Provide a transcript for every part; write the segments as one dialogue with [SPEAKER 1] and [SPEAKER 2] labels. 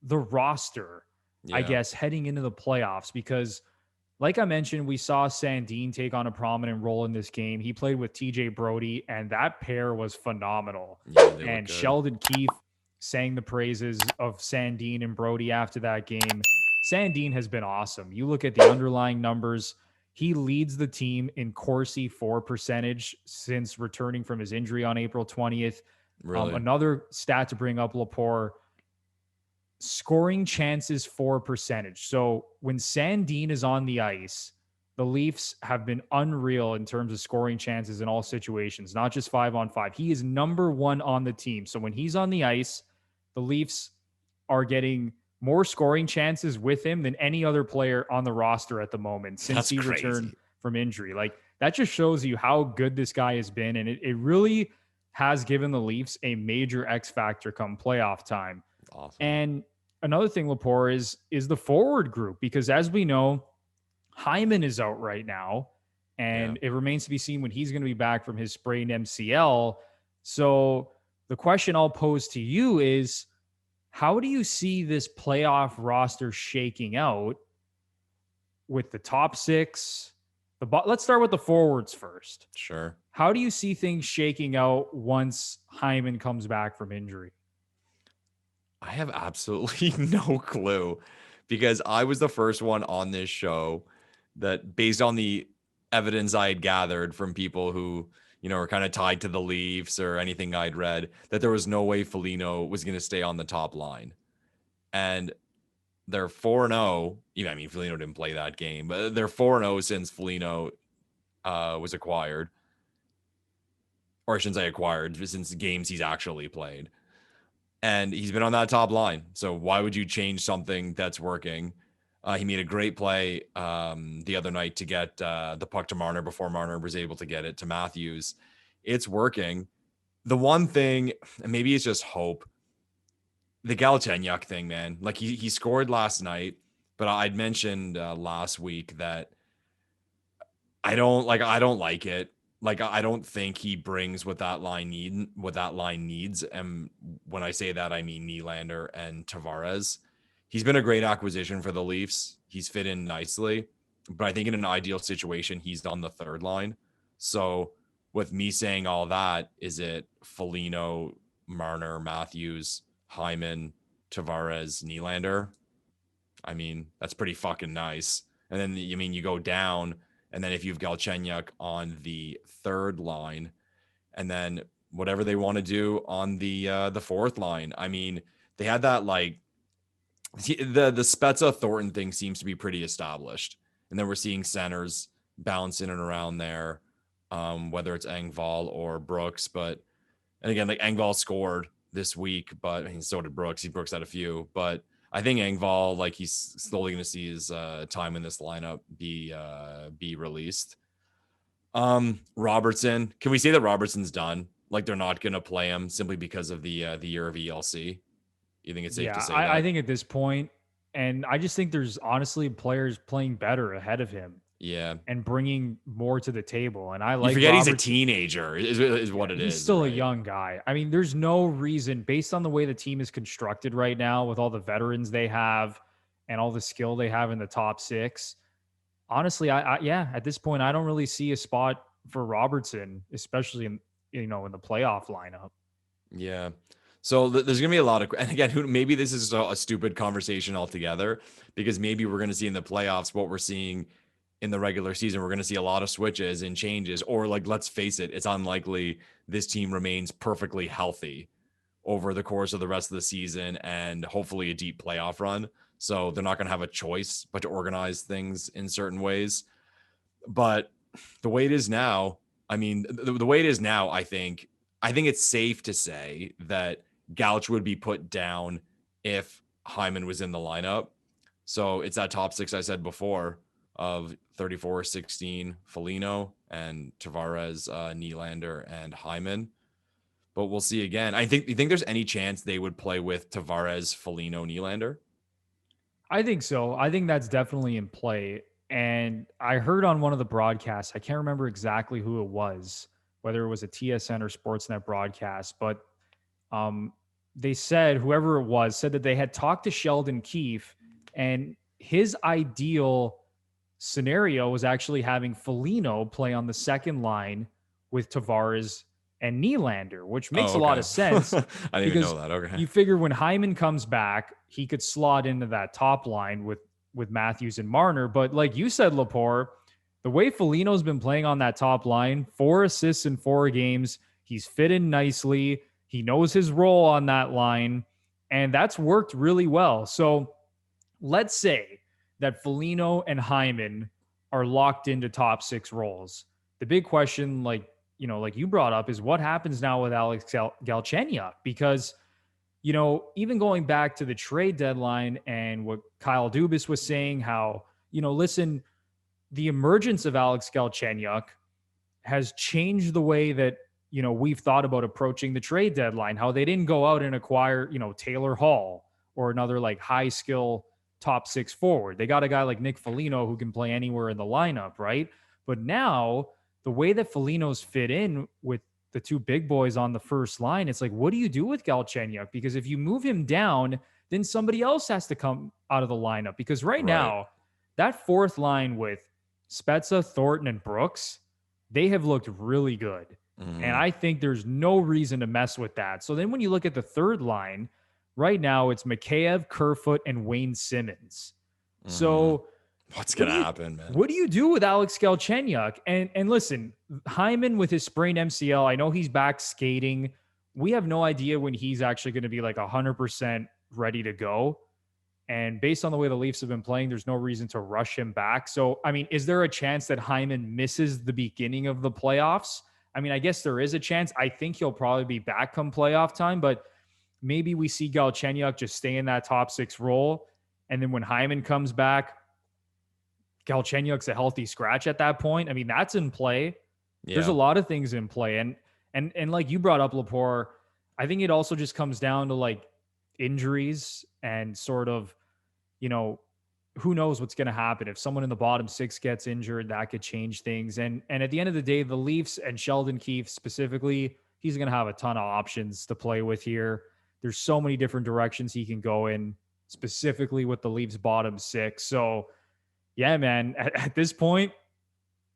[SPEAKER 1] the roster, I
[SPEAKER 2] Yeah,
[SPEAKER 1] guess, heading into the playoffs because like I mentioned, we saw Sandin take on a prominent role in this game. He played with TJ Brody, and that pair was phenomenal.
[SPEAKER 2] yeah, they look
[SPEAKER 1] And
[SPEAKER 2] good.
[SPEAKER 1] Sheldon Keefe sang the praises of Sandin and Brody after that game. Sandin has been awesome. You look at the underlying numbers, he leads the team in Corsi for percentage since returning from his injury on April 20th.
[SPEAKER 2] Really,
[SPEAKER 1] Another stat to bring up, Lepore, scoring chances for percentage. So when Sandin is on the ice, the Leafs have been unreal in terms of scoring chances in all situations, not just 5-on-5. He is number one on the team. So when he's on the ice, the Leafs are getting more scoring chances with him than any other player on the roster at the moment since
[SPEAKER 2] that's
[SPEAKER 1] he returned
[SPEAKER 2] crazy.
[SPEAKER 1] from injury. Like that just shows you how good this guy has been. And it really has given the Leafs a major X factor come playoff time.
[SPEAKER 2] Awesome.
[SPEAKER 1] And another thing, Lepore, is the forward group because as we know, Hyman is out right now,
[SPEAKER 2] Yeah.
[SPEAKER 1] and it remains to be seen when he's going to be back from his sprained MCL. So the question I'll pose to you is, how do you see this playoff roster shaking out with the top six? Let's start with the forwards first.
[SPEAKER 2] Sure.
[SPEAKER 1] How do you see things shaking out once Hyman comes back from injury?
[SPEAKER 2] I have absolutely no clue because I was the first one on this show that, based on the evidence I had gathered from people who, are kind of tied to the Leafs or anything I'd read, that there was no way Foligno was going to stay on the top line. And they're 4-0. Even, I mean, Foligno didn't play that game, but they're 4-0 since Foligno was acquired. Or I shouldn't say acquired, since games he's actually played. And he's been on that top line. So why would you change something that's working? He made a great play the other night to get the puck to Marner before Marner was able to get it to Matthews. It's working. The one thing, and maybe it's just hope, the Galchenyuk thing, man. Like he scored last night, but I'd mentioned last week that I don't like it. Like I don't think he brings what that line needs. And when I say that, I mean Nylander and Tavares. He's been a great acquisition for the Leafs. He's fit in nicely, but I think in an ideal situation, he's on the third line. So with me saying all that, is it Foligno, Marner, Matthews, Hyman, Tavares, Nylander? I mean, that's pretty fucking nice. And then you go down, and then if you've Galchenyuk on the third line, and then whatever they want to do on the fourth line. I mean, they had that like the Spezza Thornton thing seems to be pretty established, and then we're seeing centers bounce in and around there, whether it's Engvall or Brooks. But and again, like Engvall scored this week, but I mean, so did Brooks. Brooks had a few, but I think Engvall, like he's slowly going to see his time in this lineup be released. Robertson, can we say that Robertson's done? Like they're not going to play him simply because of the year of ELC? You think it's safe to
[SPEAKER 1] Yeah,
[SPEAKER 2] say
[SPEAKER 1] I
[SPEAKER 2] that?
[SPEAKER 1] think at this point, and I just think there's honestly players playing better ahead of him
[SPEAKER 2] Yeah,
[SPEAKER 1] and bringing more to the table. And I
[SPEAKER 2] you
[SPEAKER 1] like
[SPEAKER 2] forget he's a
[SPEAKER 1] Robertson.
[SPEAKER 2] teenager, is
[SPEAKER 1] Yeah,
[SPEAKER 2] what it
[SPEAKER 1] he's
[SPEAKER 2] is,
[SPEAKER 1] still a
[SPEAKER 2] right?
[SPEAKER 1] young guy. I mean, there's no reason, based on the way the team is constructed right now, with all the veterans they have and all the skill they have in the top six. Honestly, yeah, at this point, I don't really see a spot for Robertson, especially in the playoff lineup.
[SPEAKER 2] Yeah. So there's gonna be a lot of, and again, maybe this is a stupid conversation altogether, because maybe we're gonna see in the playoffs what we're seeing in the regular season. We're gonna see a lot of switches and changes, or like, let's face it, it's unlikely this team remains perfectly healthy over the course of the rest of the season and hopefully a deep playoff run. So they're not gonna have a choice but to organize things in certain ways. But the way it is now, I mean, the way it is now, I think it's safe to say that Gouch would be put down if Hyman was in the lineup. So it's that top six I said before of 34, 16, Foligno and Tavares, Nylander, and Hyman. But we'll see again. You think there's any chance they would play with Tavares, Foligno, Nylander?
[SPEAKER 1] I think so. I think that's definitely in play. And I heard on one of the broadcasts, I can't remember exactly who it was, whether it was a TSN or Sportsnet broadcast, but um, they said, whoever it was, said that they had talked to Sheldon Keefe, and his ideal scenario was actually having Foligno play on the second line with Tavares and Nylander, which makes
[SPEAKER 2] Oh,
[SPEAKER 1] a lot
[SPEAKER 2] okay.
[SPEAKER 1] of sense
[SPEAKER 2] I didn't even
[SPEAKER 1] because
[SPEAKER 2] know that. Okay.
[SPEAKER 1] you figure when Hyman comes back, he could slot into that top line with Matthews and Marner. But like you said, Lepore, the way Foligno's been playing on that top line, 4 assists in 4 games, he's fit in nicely. He knows his role on that line, and that's worked really well. So let's say that Foligno and Hyman are locked into top 6 roles. The big question, like you brought up, is what happens now with Alex Galchenyuk? Because, even going back to the trade deadline and what Kyle Dubas was saying, how, listen, the emergence of Alex Galchenyuk has changed the way that, we've thought about approaching the trade deadline, how they didn't go out and acquire, Taylor Hall or another like high skill top 6 forward. They got a guy like Nick Foligno who can play anywhere in the lineup, right? But now the way that Foligno's fit in with the 2 big boys on the first line, it's like, what do you do with Galchenyuk? Because if you move him down, then somebody else has to come out of the lineup. Because right
[SPEAKER 2] Right.
[SPEAKER 1] now, that fourth line with Spezza, Thornton, and Brooks, they have looked really good. And
[SPEAKER 2] Mhm.
[SPEAKER 1] I think there's no reason to mess with that. So then when you look at the third line, right now it's Mikheyev, Kerfoot, and Wayne Simmons.
[SPEAKER 2] Mhm.
[SPEAKER 1] So
[SPEAKER 2] What's
[SPEAKER 1] what
[SPEAKER 2] gonna
[SPEAKER 1] do you
[SPEAKER 2] happen, man?
[SPEAKER 1] what do you do with Alex Galchenyuk? And listen, Hyman with his sprained MCL, I know he's back skating. We have no idea when he's actually going to be like 100% ready to go. And based on the way the Leafs have been playing, there's no reason to rush him back. So, I mean, is there a chance that Hyman misses the beginning of the playoffs? I mean, I guess there is a chance. I think he'll probably be back come playoff time, but maybe we see Galchenyuk just stay in that top 6 role. And then when Hyman comes back, Galchenyuk's a healthy scratch at that point. I mean, that's in play. There's a
[SPEAKER 2] Yeah.
[SPEAKER 1] lot of things in play. And like you brought up, Lepore, I think it also just comes down to like injuries and sort of, you know, who knows what's going to happen. If someone in the bottom 6 gets injured, that could change things. And at the end of the day, the Leafs and Sheldon Keefe specifically, he's going to have a ton of options to play with here. There's so many different directions he can go in, specifically with the Leafs bottom 6. So yeah, man, at this point,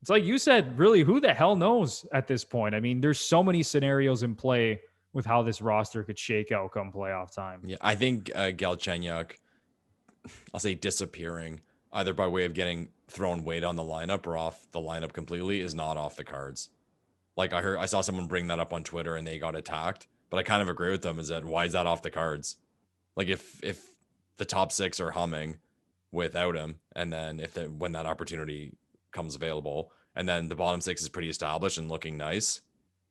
[SPEAKER 1] it's like you said, really, who the hell knows at this point? I mean, there's so many scenarios in play with how this roster could shake out come playoff time.
[SPEAKER 2] Yeah. I think Galchenyuk, I'll say disappearing either by way of getting thrown weight on the lineup or off the lineup completely is not off the cards. Like I saw someone bring that up on Twitter and they got attacked, but I kind of agree with them. Is that why is that off the cards? Like if the top 6 are humming without him, and then when that opportunity comes available, and then the bottom 6 is pretty established and looking nice,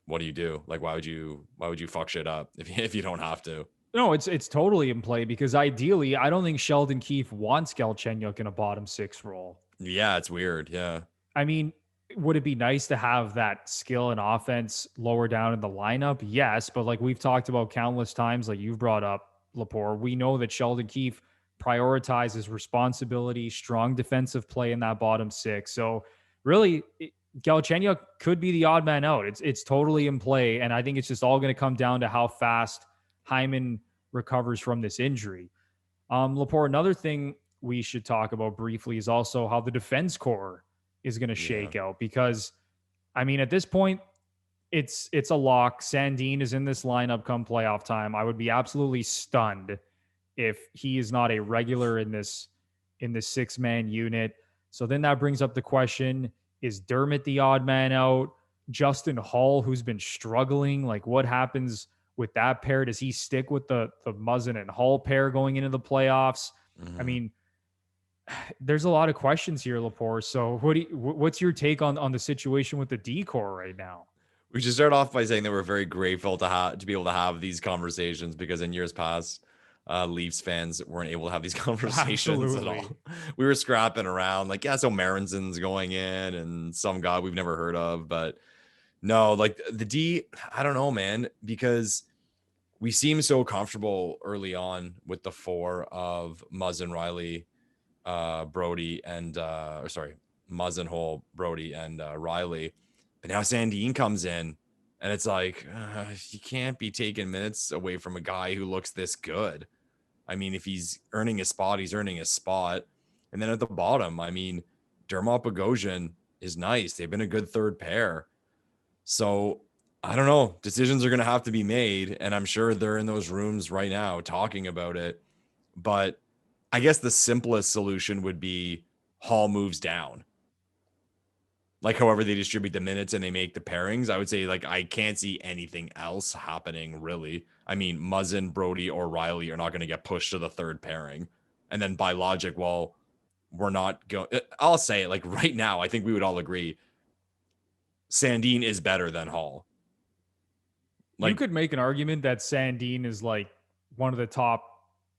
[SPEAKER 2] what do you do? Like why would you fuck shit up if you don't have to?
[SPEAKER 1] No, it's totally in play because ideally, I don't think Sheldon Keefe wants Galchenyuk in a bottom 6 role.
[SPEAKER 2] Yeah, it's weird. Yeah.
[SPEAKER 1] I mean, would it be nice to have that skill and offense lower down in the lineup? Yes, but like we've talked about countless times, like you've brought up, Lepore, we know that Sheldon Keefe prioritizes responsibility, strong defensive play in that bottom 6. So really, Galchenyuk could be the odd man out. It's totally in play, and I think it's just all going to come down to how fast Hyman recovers from this injury. Lepore, another thing we should talk about briefly is also how the defense core is going to
[SPEAKER 2] Yeah.
[SPEAKER 1] shake out because, I mean, at this point, it's a lock. Sandin is in this lineup come playoff time. I would be absolutely stunned if he is not a regular in this 6-man unit. So then that brings up the question: is Dermott the odd man out? Justin Hall, who's been struggling, like what happens with that pair? Does he stick with the Muzzin and Hall pair going into the playoffs? I
[SPEAKER 2] Mhm.
[SPEAKER 1] mean, there's a lot of questions here, Lepore. So what's your take on the situation with the decor right now?
[SPEAKER 2] We should start off by saying that we're very grateful to be able to have these conversations because in years past, Leafs fans weren't able to have these conversations at
[SPEAKER 1] Absolutely.
[SPEAKER 2] all. We were scrapping around like, yeah, so Marenson's going in and some guy we've never heard of, but no, like the D, I don't know, man, because we seem so comfortable early on with the 4 of Muzzin, Riley, Brody, and Muzzin, Hole, Brody, and Riley. But now Sandine comes in And it's like, you can't be taking minutes away from a guy who looks this good. I mean, if he's earning his spot, he's earning his spot. And then at the bottom, I mean, Dermot Bogosian is nice. They've been a good third pair. So I don't know. Decisions are going to have to be made. And I'm sure they're in those rooms right now talking about it. But I guess the simplest solution would be Hall moves down. Like however they distribute the minutes and they make the pairings, I would say like I can't see anything else happening really. I mean, Muzzin, Brody, or Riley are not going to get pushed to the third pairing. And then by logic, well, we're not going. I'll say it like right now. I think we would all agree Sandin is better than Hall.
[SPEAKER 1] Like, you could make an argument that Sandin is like one of the top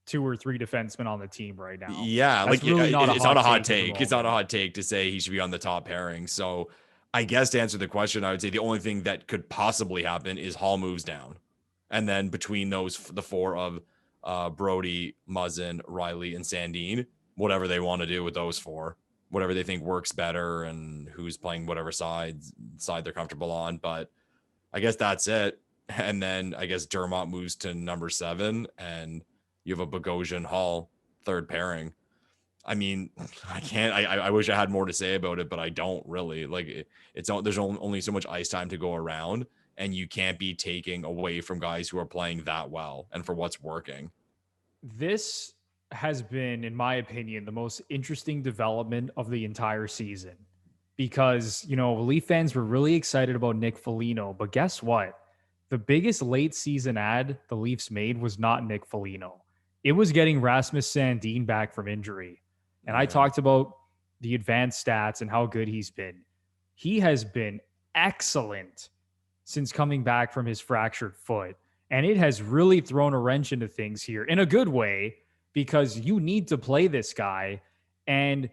[SPEAKER 1] 2 or 3 defensemen on the team right now.
[SPEAKER 2] Yeah,
[SPEAKER 1] that's
[SPEAKER 2] like
[SPEAKER 1] really
[SPEAKER 2] it's not a hot take. It's not a hot take to say he should be on the top pairing. So I guess to answer the question, I would say the only thing that could possibly happen is Hall moves down. And then between those, the 4 of Brody, Muzzin, Riley, and Sandin, whatever they want to do with those 4, whatever they think works better and who's playing whatever side they're comfortable on. But I guess that's it. And then I guess Dermott moves to number 7 and you have a Bogosian Hall third pairing. I mean, I wish I had more to say about it, but I don't really. Like there's only so much ice time to go around, and you can't be taking away from guys who are playing that well and for what's working.
[SPEAKER 1] This has been, in my opinion, the most interesting development of the entire season because, Leaf fans were really excited about Nick Foligno, but guess what? The biggest late season ad the Leafs made was not Nick Foligno. It was getting Rasmus Sandin back from injury. And I talked about the advanced stats and how good he's been. He has been excellent since coming back from his fractured foot. And it has really thrown a wrench into things here in a good way because you need to play this guy. And,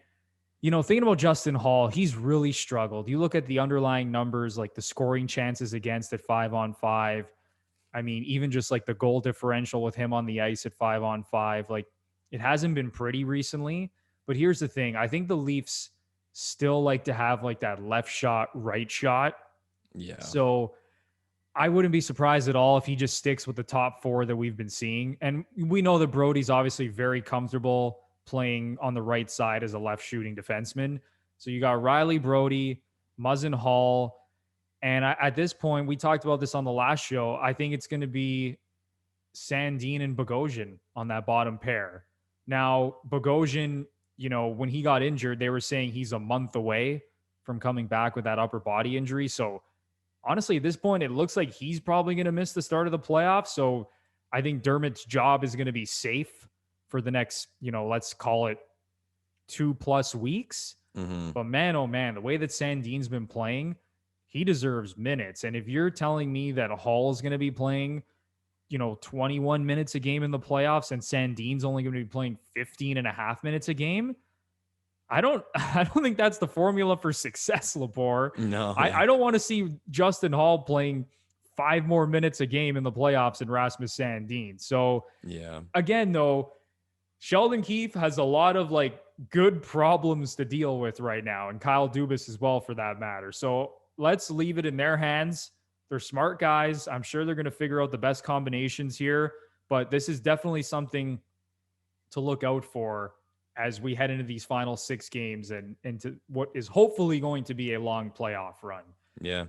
[SPEAKER 1] thinking about Justin Hall, he's really struggled. You look at the underlying numbers, like the scoring chances against at 5-on-5. I mean, even just like the goal differential with him on the ice at 5-on-5, like it hasn't been pretty recently. But here's the thing. I think the Leafs still like to have like that left shot, right shot.
[SPEAKER 2] Yeah.
[SPEAKER 1] So I wouldn't be surprised at all if he just sticks with the top 4 that we've been seeing. And we know that Brody's obviously very comfortable playing on the right side as a left shooting defenseman. So you got Riley, Brody, Muzzin, Hall. And at this point, we talked about this on the last show. I think it's going to be Sandin and Bogosian on that bottom pair. Now, Bogosian, when he got injured, they were saying he's a month away from coming back with that upper body injury. So honestly, at this point, it looks like he's probably going to miss the start of the playoffs. So I think Dermott's job is going to be safe for the next, let's call it 2+ weeks.
[SPEAKER 2] Mm-hmm.
[SPEAKER 1] But man, oh man, the way that Sandin's been playing, he deserves minutes. And if you're telling me that Hall is going to be playing, 21 minutes a game in the playoffs and Sandin's only going to be playing 15.5 minutes a game, I don't think that's the formula for success, Lepore.
[SPEAKER 2] No.
[SPEAKER 1] I don't want to see Justin Hall playing 5 more minutes a game in the playoffs than Rasmus Sandin. So
[SPEAKER 2] yeah,
[SPEAKER 1] again, though, Sheldon Keefe has a lot of like good problems to deal with right now, and Kyle Dubas as well for that matter. So let's leave it in their hands. They're smart guys. I'm sure they're going to figure out the best combinations here, but this is definitely something to look out for as we head into these final 6 games and into what is hopefully going to be a long playoff run.
[SPEAKER 2] Yeah.